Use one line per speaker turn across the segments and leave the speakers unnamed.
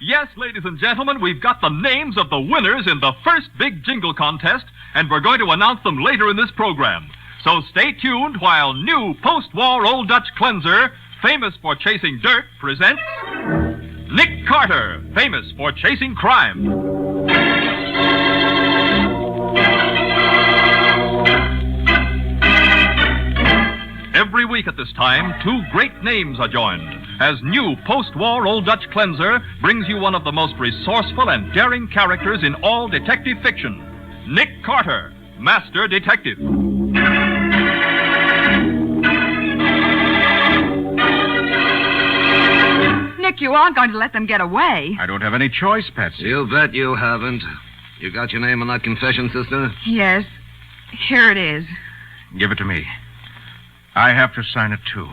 Yes, ladies and gentlemen, we've got the names of the winners in the first big jingle contest, and we're going to announce them later in this program. So stay tuned while new post-war Old Dutch cleanser, famous for chasing dirt, presents Nick Carter, famous for chasing crime. Every week at this time, two great names are joined as new post-war Old Dutch cleanser brings you one of the most resourceful and daring characters in all detective fiction, Nick Carter, Master Detective.
Nick, you aren't going to let them get away.
I don't have any choice, Patsy.
You bet you haven't. You got your name on that confession, sister?
Yes. Here it is.
Give it to me. I have to sign it, too.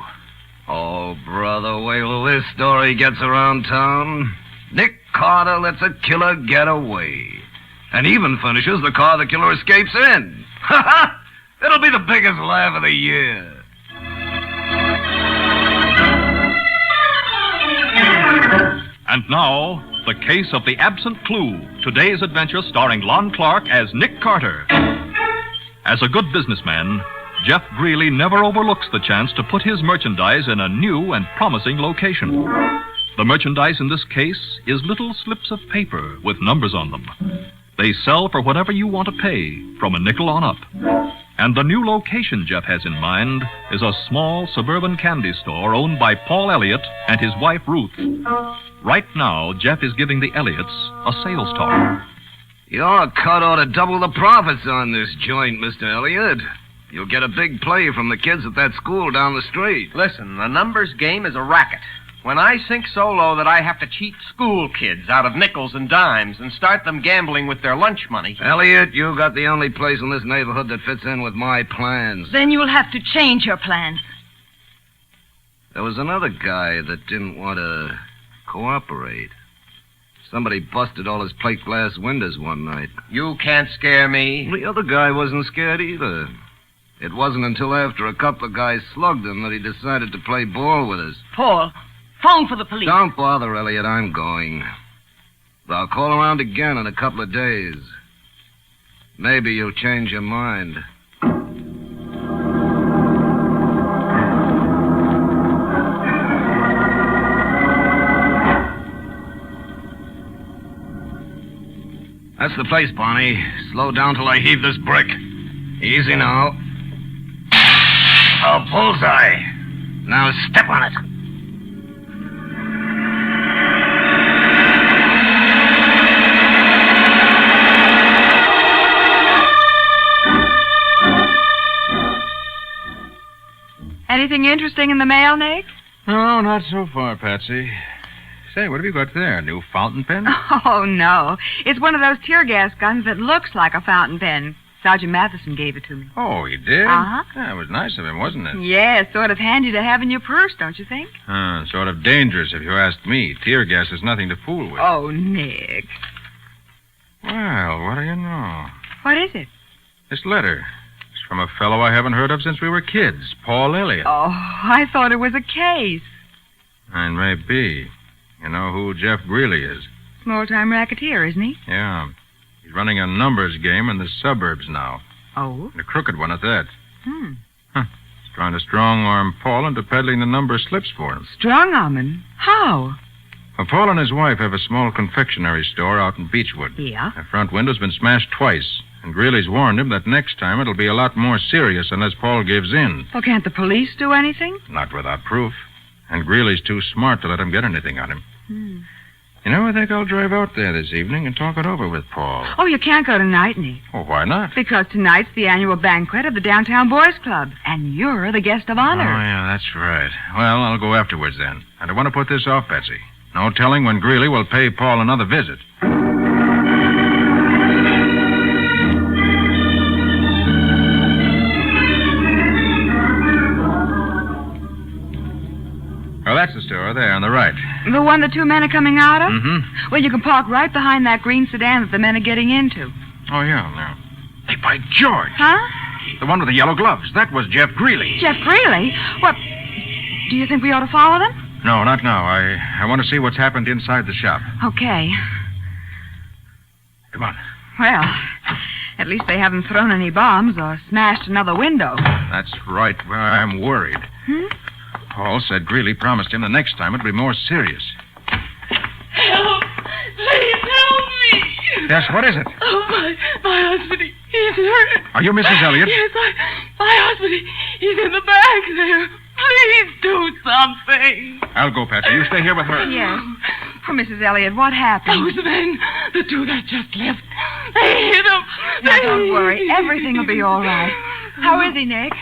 Oh, brother, wait till this story gets around town. Nick Carter lets a killer get away. And even finishes the car the killer escapes in. Ha ha! It'll be the biggest laugh of the year.
And now, the case of the absent clue. Today's adventure starring Lon Clark as Nick Carter. As a good businessman, Jeff Greeley never overlooks the chance to put his merchandise in a new and promising location. The merchandise in this case is little slips of paper with numbers on them. They sell for whatever you want to pay, from a nickel on up. And the new location Jeff has in mind is a small suburban candy store owned by Paul Elliott and his wife Ruth. Right now, Jeff is giving the Elliots a sales talk.
Your cut ought to double the profits on this joint, Mr. Elliott. You'll get a big play from the kids at that school down the street.
Listen, the numbers game is a racket. When I sink so low that I have to cheat school kids out of nickels and dimes and start them gambling with their lunch money...
Elliott, you got the only place in this neighborhood that fits in with my plans.
Then you'll have to change your plans.
There was another guy that didn't want to cooperate. Somebody busted all his plate glass windows one night.
You can't scare me.
The other guy wasn't scared either. It wasn't until after a couple of guys slugged him that he decided to play ball with us.
Paul, phone for the police.
Don't bother, Elliot. I'm going. I'll call around again in a couple of days. Maybe you'll change your mind. That's the place, Barney. Slow down till I heave this brick. Easy now. Oh, bullseye. Now step on it.
Anything interesting in the mail, Nick?
No, not so far, Patsy. Say, what have you got there? A new fountain pen?
Oh, no. It's one of those tear gas guns that looks like a fountain pen. Sergeant Matheson gave it to me.
Oh, he did?
Uh-huh.
Yeah, it was nice of him, wasn't it?
Yeah, sort of handy to have in your purse, don't you think?
Sort of dangerous, if you ask me. Tear gas is nothing to fool with.
Oh, Nick.
Well, what do you know?
What is it?
This letter. It's from a fellow I haven't heard of since we were kids, Paul Elliott.
Oh, I thought it was a case.
And may be. You know who Jeff Greeley is?
Small-time racketeer, isn't he?
Yeah. He's running a numbers game in the suburbs now.
Oh?
And a crooked one at that.
Hmm.
He's trying to strong-arm Paul into peddling the number slips for him.
Strong-arm him? How?
Well, Paul and his wife have a small confectionery store out in Beechwood.
Yeah?
The front window's been smashed twice, and Greeley's warned him that next time it'll be a lot more serious unless Paul gives in.
Well, can't the police do anything?
Not without proof. And Greeley's too smart to let him get anything on him. You know, I think I'll drive out there this evening and talk it over with Paul.
Oh, you can't go tonight, Nick.
Oh, why not?
Because tonight's the annual banquet of the Downtown Boys Club, and you're the guest of honor.
Oh, yeah, that's right. Well, I'll go afterwards then. And I want to put this off, Betsy. No telling when Greeley will pay Paul another visit. Oh, that's the store there on the right.
The one the two men are coming out of?
Mm-hmm.
Well, you can park right behind that green sedan that the men are getting into.
Oh, yeah. Hey, by George.
Huh?
The one with the yellow gloves. That was Jeff Greeley.
Jeff Greeley? What? Do you think we ought to follow them?
No, not now. I want to see what's happened inside the shop.
Okay.
Come on.
Well, at least they haven't thrown any bombs or smashed another window.
That's right. Well, I'm worried. Paul said Greeley promised him the next time it'd be more serious.
Help! Please help me!
Yes, what is it?
Oh, my husband, he's hurt.
Are you Mrs. Elliott?
Yes, my husband, he's in the back there. Please do something.
I'll go, Patsy. You stay here with her.
Yes. Oh, Mrs. Elliott, what happened?
Those men, the two that just left, they hit him.
Now, don't worry. Everything will be all right. How is he, Nick?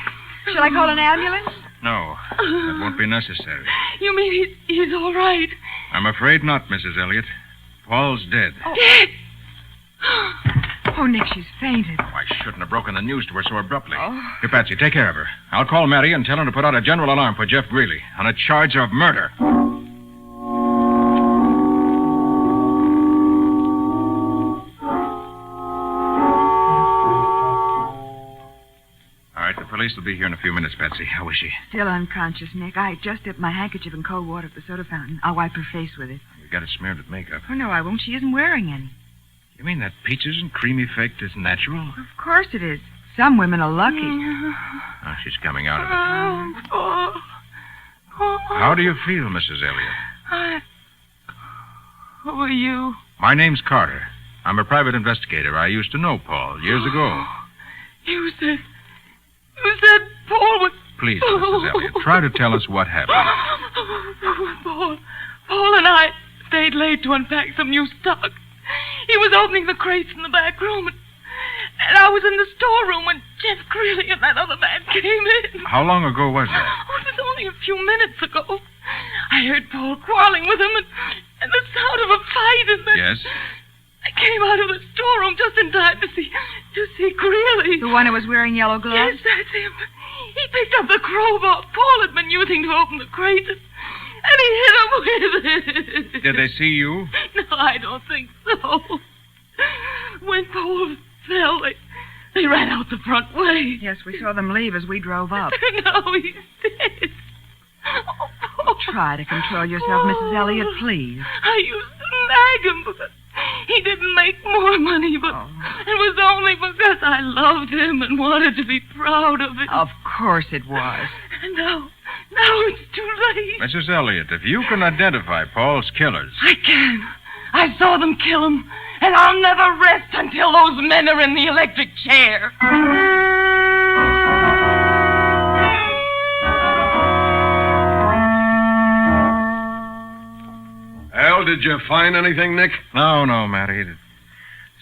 Shall I call an ambulance?
No, that won't be necessary.
You mean he's all right?
I'm afraid not, Mrs. Elliott. Paul's dead.
Dead?
Oh, Nick, she's fainted.
Oh, I shouldn't have broken the news to her so abruptly.
Oh.
Here, Patsy, take care of her. I'll call Matty and tell her to put out a general alarm for Jeff Greeley on a charge of murder. All right, the police will be here in a few minutes, Patsy. How is she?
Still unconscious, Nick. I just dipped my handkerchief in cold water at the soda fountain. I'll wipe her face with it.
You got it smeared with makeup.
Oh, no, I won't. She isn't wearing any.
You mean that peaches and cream effect is natural?
Of course it is. Some women are lucky.
Oh, she's coming out of it.
Oh.
How do you feel, Mrs. Elliott?
Who are you?
My name's Carter. I'm a private investigator. I used to know Paul years ago.
You said Paul was...
Please, Mrs. Elliott, try to tell us what happened.
Paul and I stayed late to unpack some new stock. He was opening the crates in the back room, and I was in the storeroom when Jeff Greeley and that other man came in.
How long ago was that?
Oh, it was only a few minutes ago. I heard Paul quarreling with him and the sound of a fight, and then...
Yes?
I came out of the storeroom just in time to see Greeley.
The one who was wearing yellow gloves?
Yes, that's him. He picked up the crowbar Paul had been using to open the crate, and he hit him with it.
Did they see you?
No, I don't think so. When Paul fell, they ran out the front way.
Yes, we saw them leave as we drove up.
Now he's dead. Oh,
Try to control yourself, Mrs. Elliott, please.
I used to nag him because he didn't make more money, but it was only because I loved him and wanted to be proud of him.
Of course it was.
And now it's too late.
Mrs. Elliott, if you can identify Paul's killers...
I can. I saw them kill him, and I'll never rest until those men are in the electric chair.
Al, did you find anything, Nick?
No, Matty. This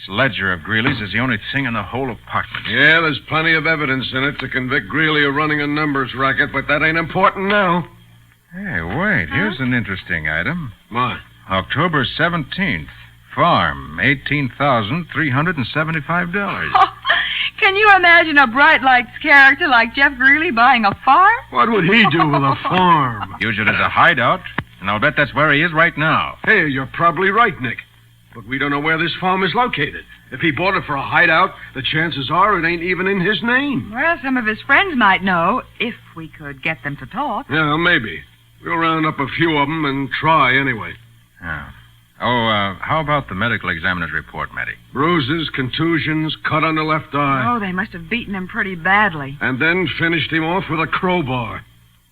ledger of Greeley's is the only thing in the whole apartment.
Yeah, there's plenty of evidence in it to convict Greeley of running a numbers racket, but that ain't important now.
Hey, wait. Here's an interesting item.
What?
October 17th. Farm, $18,375.
Can you imagine a bright lights character like Jeff Greeley buying a farm?
What would he do with a farm?
Use it as a hideout, and I'll bet that's where he is right now.
Hey, you're probably right, Nick. But we don't know where this farm is located. If he bought it for a hideout, the chances are it ain't even in his name.
Well, some of his friends might know, if we could get them to talk.
Yeah, maybe. We'll round up a few of them and try anyway.
Yeah. How about the medical examiner's report, Matty?
Bruises, contusions, cut on the left eye.
Oh, they must have beaten him pretty badly.
And then finished him off with a crowbar.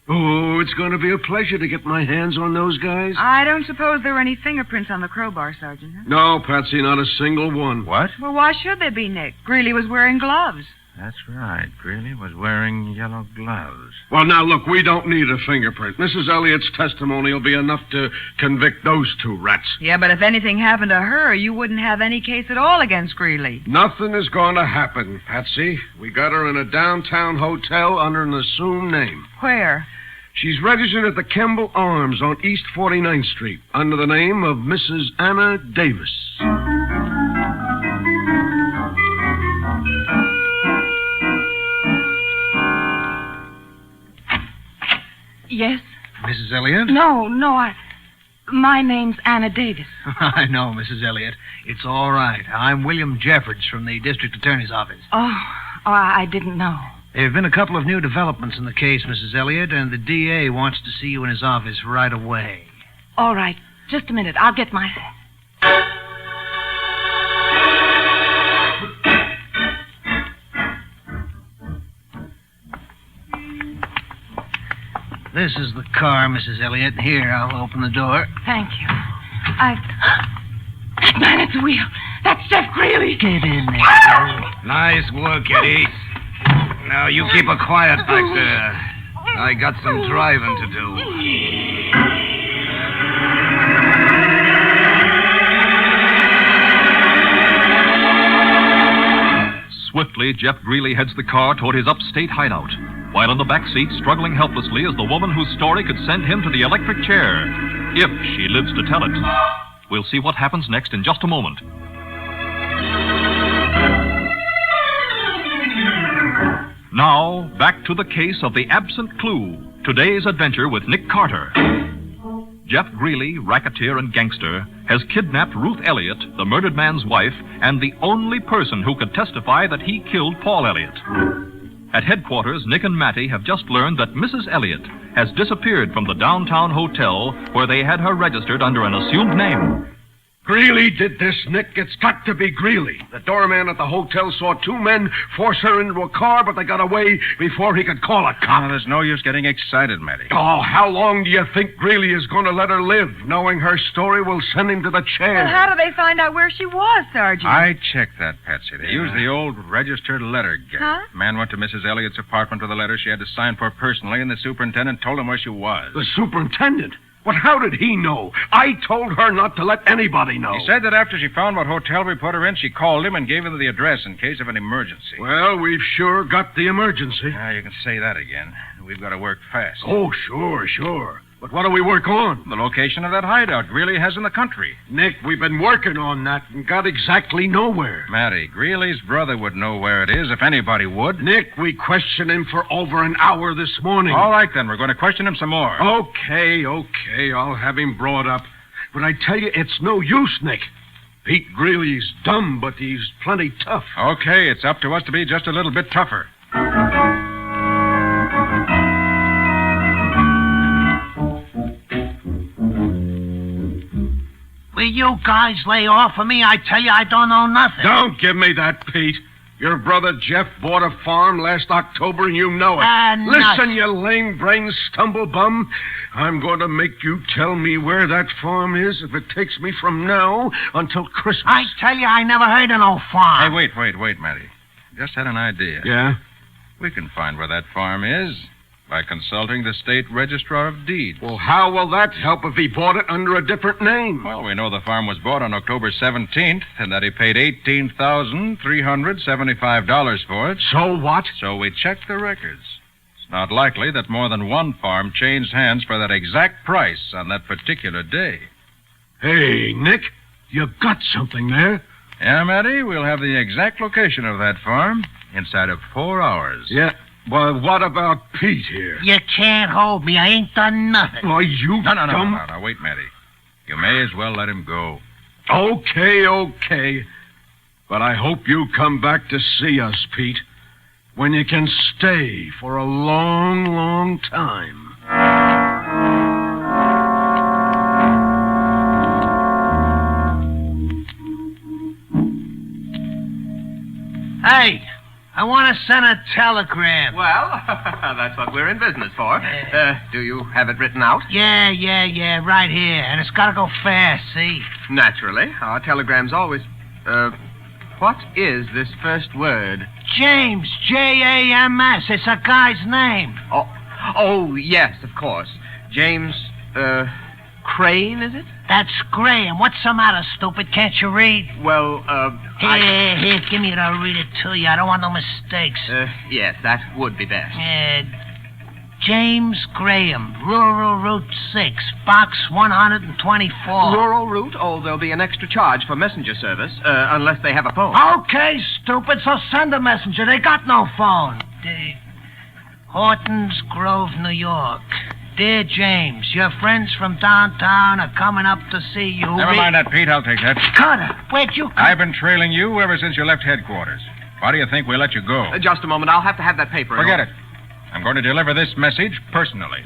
Oh, it's going to be a pleasure to get my hands on those guys.
I don't suppose there were any fingerprints on the crowbar, Sergeant. Huh?
No, Patsy, not a single one.
What?
Well, why should there be, Nick? Greeley was wearing gloves.
That's right. Greeley was wearing yellow gloves.
Well, now, look, we don't need a fingerprint. Mrs. Elliott's testimony will be enough to convict those two rats.
Yeah, but if anything happened to her, you wouldn't have any case at all against Greeley.
Nothing is going to happen, Patsy. We got her in a downtown hotel under an assumed name.
Where?
She's registered at the Kemble Arms on East 49th Street under the name of Mrs. Anna Davis.
Yes?
Mrs. Elliott?
No, my name's Anna Davis.
I know, Mrs. Elliott. It's all right. I'm William Jeffords from the district attorney's office.
Oh, I didn't know.
There have been a couple of new developments in the case, Mrs. Elliott, and the DA wants to see you in his office right away.
All right. Just a minute. I'll get my...
This is the car, Mrs. Elliott. Here, I'll open the door.
Thank you. That man at the wheel. That's Jeff Greeley.
Get in there.
Nice work, Eddie. Now, you keep her quiet back there. I got some driving to do.
Swiftly, Jeff Greeley heads the car toward his upstate hideout, while in the back seat, struggling helplessly, is the woman whose story could send him to the electric chair, if she lives to tell it. We'll see what happens next in just a moment. Now, back to the case of the absent clue. Today's adventure with Nick Carter. Jeff Greeley, racketeer and gangster, has kidnapped Ruth Elliott, the murdered man's wife, and the only person who could testify that he killed Paul Elliott. At headquarters, Nick and Mattie have just learned that Mrs. Elliott has disappeared from the downtown hotel where they had her registered under an assumed name.
Greeley did this, Nick. It's got to be Greeley. The doorman at the hotel saw two men force her into a car, but they got away before he could call a cop.
Oh, there's no use getting excited, Matty.
Oh, how long do you think Greeley is going to let her live? Knowing her story will send him to the chair.
Well, how do they find out where she was, Sergeant?
I checked that, Patsy. They used the old registered letter gate.
Huh?
Man went to Mrs. Elliott's apartment with a letter she had to sign for personally, and the superintendent told him where she was.
The superintendent? But how did he know? I told her not to let anybody know.
He said that after she found what hotel we put her in, she called him and gave him the address in case of an emergency.
Well, we've sure got the emergency.
You can say that again. We've got to work fast.
Oh, sure. But what do we work on?
The location of that hideout Greeley has in the country.
Nick, we've been working on that and got exactly nowhere.
Matty, Greeley's brother would know where it is if anybody would.
Nick, we questioned him for over an hour this morning.
All right, then. We're going to question him some more.
Okay. I'll have him brought up. But I tell you, it's no use, Nick. Pete Greeley's dumb, but he's plenty tough.
Okay, it's up to us to be just a little bit tougher.
Will you guys lay off of me? I tell you, I don't know nothing.
Don't give me that, Pete. Your brother Jeff bought a farm last October, and you know it. Listen, you lame-brained stumblebum. I'm going to make you tell me where that farm is if it takes me from now until Christmas.
I tell you, I never heard of no farm.
Hey, wait, Matty. Just had an idea.
Yeah?
We can find where that farm is by consulting the state registrar of deeds.
Well, how will that help if he bought it under a different name?
Well, we know the farm was bought on October 17th and that he paid $18,375 for it.
So what?
So we checked the records. It's not likely that more than one farm changed hands for that exact price on that particular day.
Hey, Nick, you got something there.
Yeah, Matty, we'll have the exact location of that farm inside of 4 hours.
Yeah. Well, what about Pete here?
You can't hold me. I ain't done nothing.
Why, you
No. Wait, Matty. You may as well let him go.
Okay. But I hope you come back to see us, Pete, when you can stay for a long, long time.
Hey, I want to send a telegram.
Well, that's what we're in business for. Do you have it written out?
Yeah, right here. And it's got to go fast, see?
Naturally. Our telegrams always... what is this first word?
James, Jams. It's a guy's name.
Oh, yes, of course. James, Crane, is it?
That's Graham. What's the matter, stupid? Can't you read?
Well,
Here, give me it. I'll read it to you. I don't want no mistakes.
Yes, that would be best.
James Graham, Rural Route 6, Box 124.
Rural route? Oh, there'll be an extra charge for messenger service, unless they have a phone.
Okay, stupid, so send a messenger. They got no phone. Hortons Grove, New York. Dear James, your friends from downtown are coming up to see you.
Never mind that, Pete. I'll take that.
Carter, where'd you come?
I've been trailing you ever since you left headquarters. Why do you think we let you go?
Just a moment. I'll have to have that paper.
Forget it. I'm going to deliver this message personally.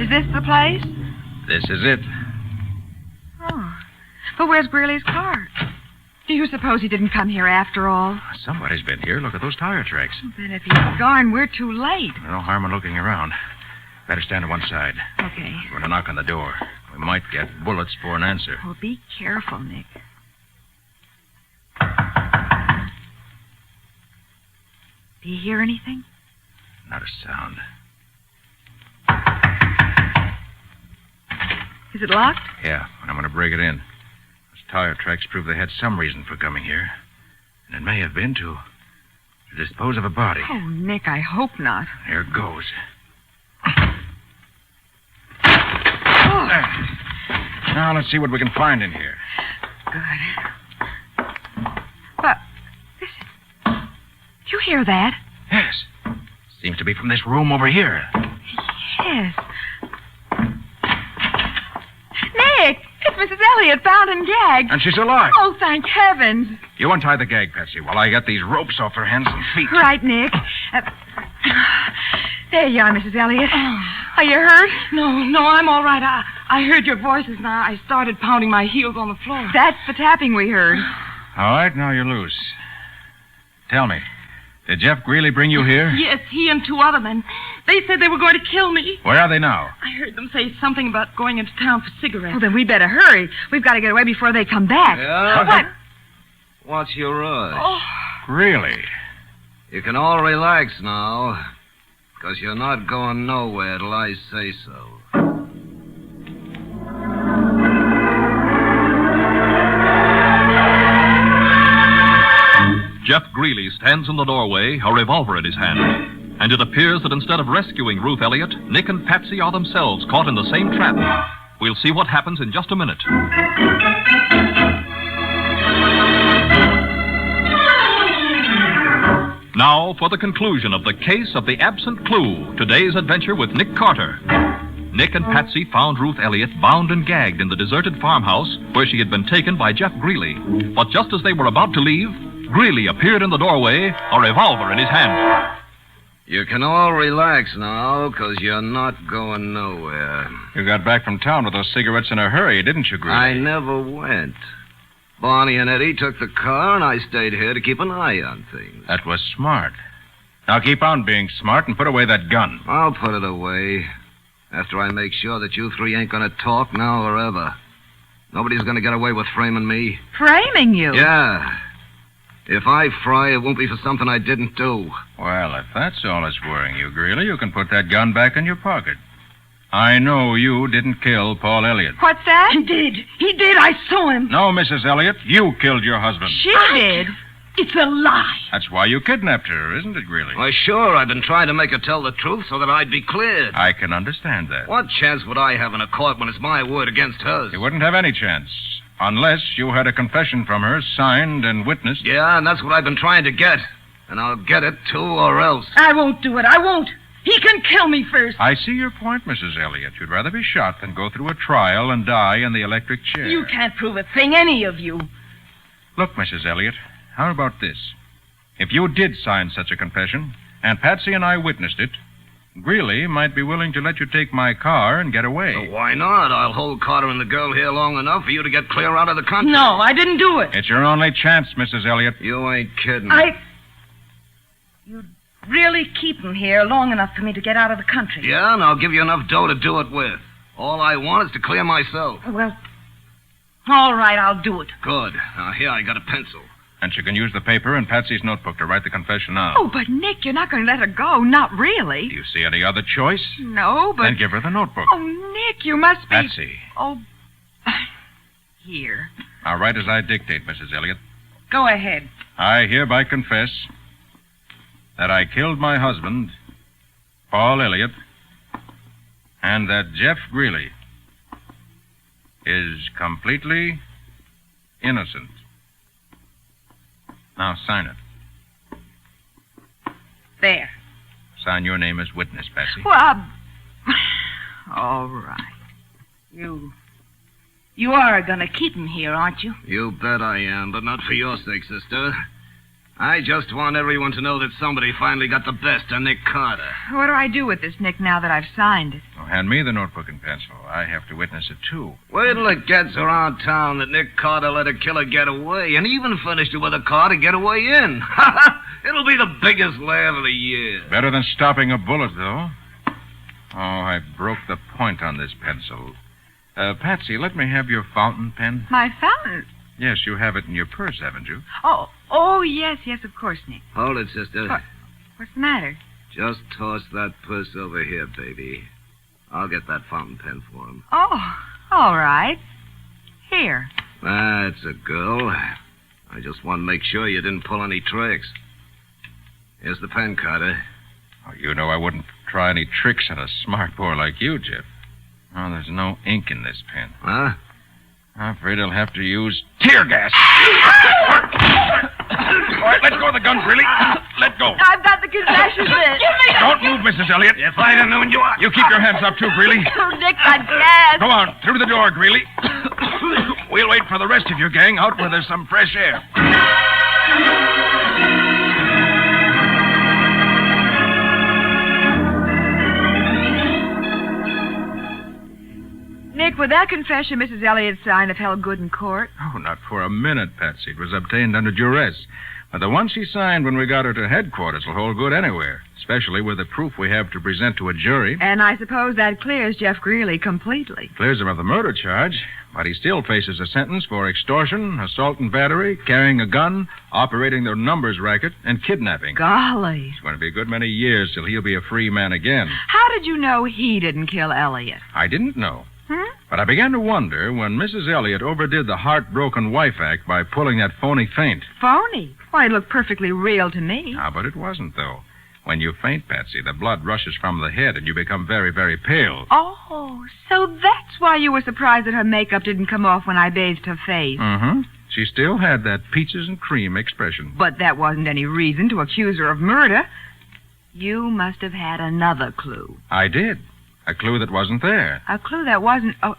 Is this the place?
This is it.
Oh. But where's Greeley's car? Do you suppose he didn't come here after all?
Somebody's been here. Look at those tire tracks.
Then if he's gone, we're too late.
No harm in looking around. Better stand to one side.
Okay.
We're going to knock on the door. We might get bullets for an answer.
Oh, be careful, Nick. Do you hear anything?
Not a sound.
Is it locked?
Yeah, and I'm going to break it in. Those tire tracks prove they had some reason for coming here. And it may have been to dispose of a body.
Oh, Nick, I hope not.
Here it goes.
Oh.
There. Now, let's see what we can find in here.
Good. But, listen. Do you hear that?
Yes. Seems to be from this room over here.
Yes. Nick, it's Mrs. Elliot, bound and gagged.
And she's alive.
Oh, thank heavens.
You untie the gag, Patsy, while I get these ropes off her hands and feet.
Right, Nick. There you are, Mrs. Elliot. Are you hurt?
No, I'm all right. I heard your voices and I started pounding my heels on the floor.
That's the tapping we heard.
All right, now you're loose. Tell me, did Jeff Greeley bring you here?
Yes, he and two other men. They said they were going to kill me.
Where are they now?
I heard them say something about going into town for cigarettes.
Well, then we'd better hurry. We've got to get away before they come back.
Yeah?
What?
What's your rush?
Oh,
Really?
You can all relax now, because you're not going nowhere till I say so.
Jeff Greeley stands in the doorway, a revolver in his hand. And it appears that instead of rescuing Ruth Elliott, Nick and Patsy are themselves caught in the same trap. We'll see what happens in just a minute. Now for the conclusion of the case of the absent clue, today's adventure with Nick Carter. Nick and Patsy found Ruth Elliott bound and gagged in the deserted farmhouse where she had been taken by Jeff Greeley. But just as they were about to leave, Greeley appeared in the doorway, a revolver in his hand.
You can all relax now, because you're not going nowhere.
You got back from town with those cigarettes in a hurry, didn't you, Greeley?
I never went. Barney and Eddie took the car, and I stayed here to keep an eye on things.
That was smart. Now keep on being smart and put away that gun.
I'll put it away after I make sure that you three ain't going to talk now or ever. Nobody's going to get away with framing me.
Framing you?
Yeah. If I fry, it won't be for something I didn't do.
Well, if that's all that's worrying you, Greeley, you can put that gun back in your pocket. I know you didn't kill Paul Elliott.
What's that?
he did. He did. I saw him.
No, Mrs. Elliott, you killed your husband.
She did.
It's a lie.
That's why you kidnapped her, isn't it, Greeley?
Why, sure, I've been trying to make her tell the truth so that I'd be cleared.
I can understand that.
What chance would I have in a court when it's my word against hers?
You wouldn't have any chance. Unless you had a confession from her, signed and witnessed.
Yeah, and that's what I've been trying to get. And I'll get it, too, or else.
I won't do it. I won't. He can kill me first.
I see your point, Mrs. Elliott. You'd rather be shot than go through a trial and die in the electric chair.
You can't prove a thing, any of you.
Look, Mrs. Elliott, how about this? If you did sign such a confession, and Patsy and I witnessed it, Greeley might be willing to let you take my car and get away.
So why not? I'll hold Carter and the girl here long enough for you to get clear out of the country.
No, I didn't do it.
It's your only chance, Mrs. Elliott.
You ain't kidding.
You'd really keep him here long enough for me to get out of the country.
Yeah, and I'll give you enough dough to do it with. All I want is to clear myself.
Well, all right, I'll do it.
Good. Now, here, I got a pencil.
And she can use the paper and Patsy's notebook to write the confession now.
Oh, but Nick, you're not going to let her go. Not really.
Do you see any other choice?
No, but...
Then give her the notebook.
Oh, Nick, you must be...
Patsy.
Oh, here.
Now write as I dictate, Mrs. Elliott.
Go ahead.
I hereby confess that I killed my husband, Paul Elliott, and that Jeff Greeley is completely innocent. Now sign it.
There.
Sign your name as witness, Patsy.
Well,
All right. You are going to keep him here, aren't you?
You bet I am, but not for your sake, sister. I just want everyone to know that somebody finally got the best of Nick Carter.
What do I do with this, Nick, now that I've signed it?
Oh, hand me the notebook and pencil. I have to witness it, too.
Wait till it gets around town that Nick Carter let a killer get away, and even finished it with a car to get away in. It'll be the biggest laugh of the year.
Better than stopping a bullet, though. Oh, I broke the point on this pencil. Patsy, let me have your fountain pen.
My fountain?
Yes, you have it in your purse, haven't you?
Oh, yes, of course, Nick.
Hold it, sister.
What's the matter?
Just toss that purse over here, baby. I'll get that fountain pen for him.
Oh, all right. Here.
That's a girl. I just want to make sure you didn't pull any tricks. Here's the pen, Carter.
Oh, you know I wouldn't try any tricks on a smart boy like you, Jeff. Oh, there's no ink in this pen.
Huh?
I'm afraid I'll have to use tear gas. All right, let go of the gun, Greeley. Let go.
I've got the concession bit.
Don't move, Mrs. Elliott.
If I'd have known you are...
You keep your hands up, too, Greeley.
Oh, Nick, that gas.
Go on, through the door, Greeley. We'll wait for the rest of your gang out where there's some fresh air.
Nick, would that confession Mrs. Elliott signed have held good in court?
Oh, not for a minute, Patsy. It was obtained under duress. But the one she signed when we got her to headquarters will hold good anywhere, especially with the proof we have to present to a jury.
And I suppose that clears Jeff Greeley completely.
Clears him of the murder charge, but he still faces a sentence for extortion, assault and battery, carrying a gun, operating the numbers racket, and kidnapping.
Golly.
It's going to be a good many years till he'll be a free man again.
How did you know he didn't kill Elliott?
I didn't know. But I began to wonder when Mrs. Elliott overdid the heartbroken wife act by pulling that phony faint.
Phony? Why, it looked perfectly real to me.
Ah, but it wasn't, though. When you faint, Patsy, the blood rushes from the head and you become very, very pale.
Oh, so that's why you were surprised that her makeup didn't come off when I bathed her face.
Mm-hmm. She still had that peaches and cream expression.
But that wasn't any reason to accuse her of murder. You must have had another clue.
I did. A clue that wasn't there.
A clue that wasn't... Oh,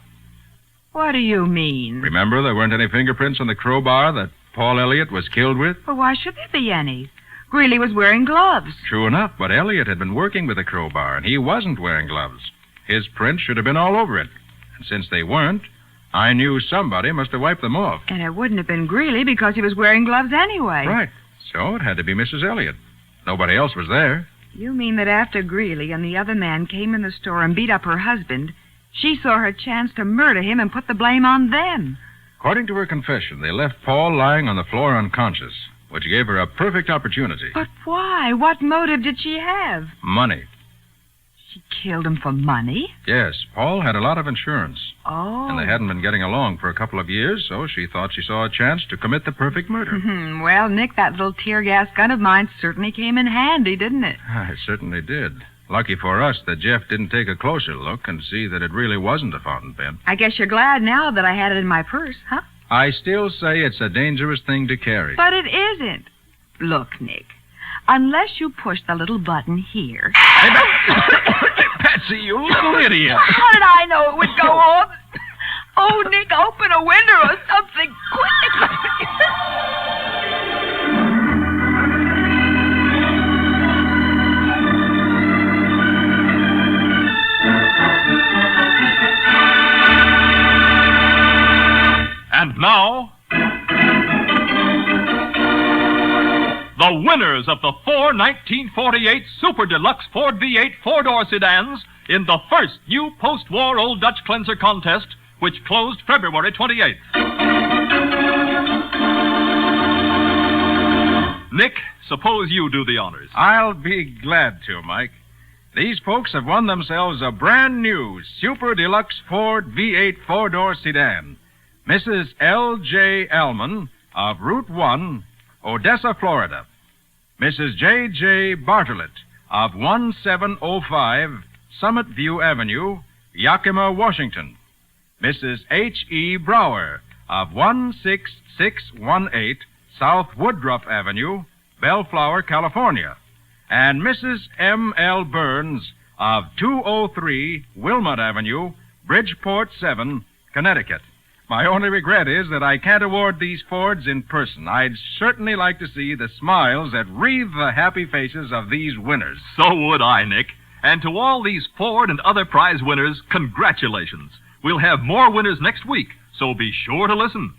what do you mean?
Remember, there weren't any fingerprints on the crowbar that Paul Elliott was killed with?
Well, why should there be any? Greeley was wearing gloves.
True enough, but Elliott had been working with the crowbar, and he wasn't wearing gloves. His prints should have been all over it. And since they weren't, I knew somebody must have wiped them off.
And it wouldn't have been Greeley because he was wearing gloves anyway.
Right. So it had to be Mrs. Elliott. Nobody else was there.
You mean that after Greeley and the other man came in the store and beat up her husband, she saw her chance to murder him and put the blame on them?
According to her confession, they left Paul lying on the floor unconscious, which gave her a perfect opportunity.
But why? What motive did she have?
Money.
She killed him for money?
Yes, Paul had a lot of insurance.
Oh.
And they hadn't been getting along for a couple of years, so she thought she saw a chance to commit the perfect murder.
Well, Nick, that little tear gas gun of mine certainly came in handy, didn't it?
It certainly did. Lucky for us that Jeff didn't take a closer look and see that it really wasn't a fountain pen.
I guess you're glad now that I had it in my purse, huh?
I still say it's a dangerous thing to carry.
But it isn't. Look, Nick, unless you push the little button here...
Hey, Patsy, you little idiot.
How did I know it would go off? Oh, Nick, open a window or something quick.
And now, the winners of the 1948 Super Deluxe Ford V8 four-door sedans in the first new post-war Old Dutch Cleanser contest, which closed February 28th. Nick, suppose you do the honors.
I'll be glad to, Mike. These folks have won themselves a brand new Super Deluxe Ford V8 four-door sedan. Mrs. L.J. Allman of Route 1, Odessa, Florida. Mrs. J.J. Bartlett of 1705 Summit View Avenue, Yakima, Washington. Mrs. H.E. Brower of 16618 South Woodruff Avenue, Bellflower, California. And Mrs. M.L. Burns of 203 Wilmot Avenue, Bridgeport 7, Connecticut. My only regret is that I can't award these Fords in person. I'd certainly like to see the smiles that wreathe the happy faces of these winners.
So would I, Nick. And to all these Ford and other prize winners, congratulations. We'll have more winners next week, so be sure to listen.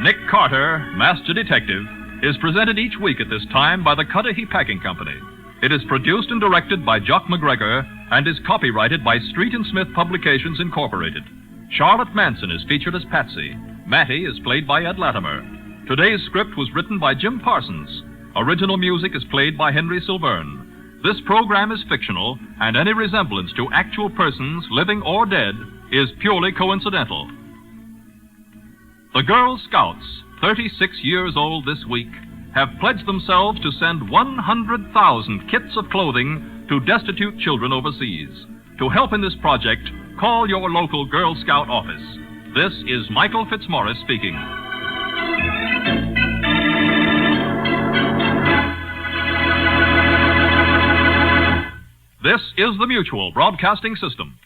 Nick Carter, Master Detective, is presented each week at this time by the Cudahy Packing Company. It is produced and directed by Jock McGregor and is copyrighted by Street and Smith Publications, Incorporated. Charlotte Manson is featured as Patsy. Mattie is played by Ed Latimer. Today's script was written by Jim Parsons. Original music is played by Henry Silverne. This program is fictional, and any resemblance to actual persons, living or dead, is purely coincidental. The Girl Scouts, 36 years old this week, have pledged themselves to send 100,000 kits of clothing to destitute children overseas. To help in this project, call your local Girl Scout office. This is Michael Fitzmaurice speaking. This is the Mutual Broadcasting System.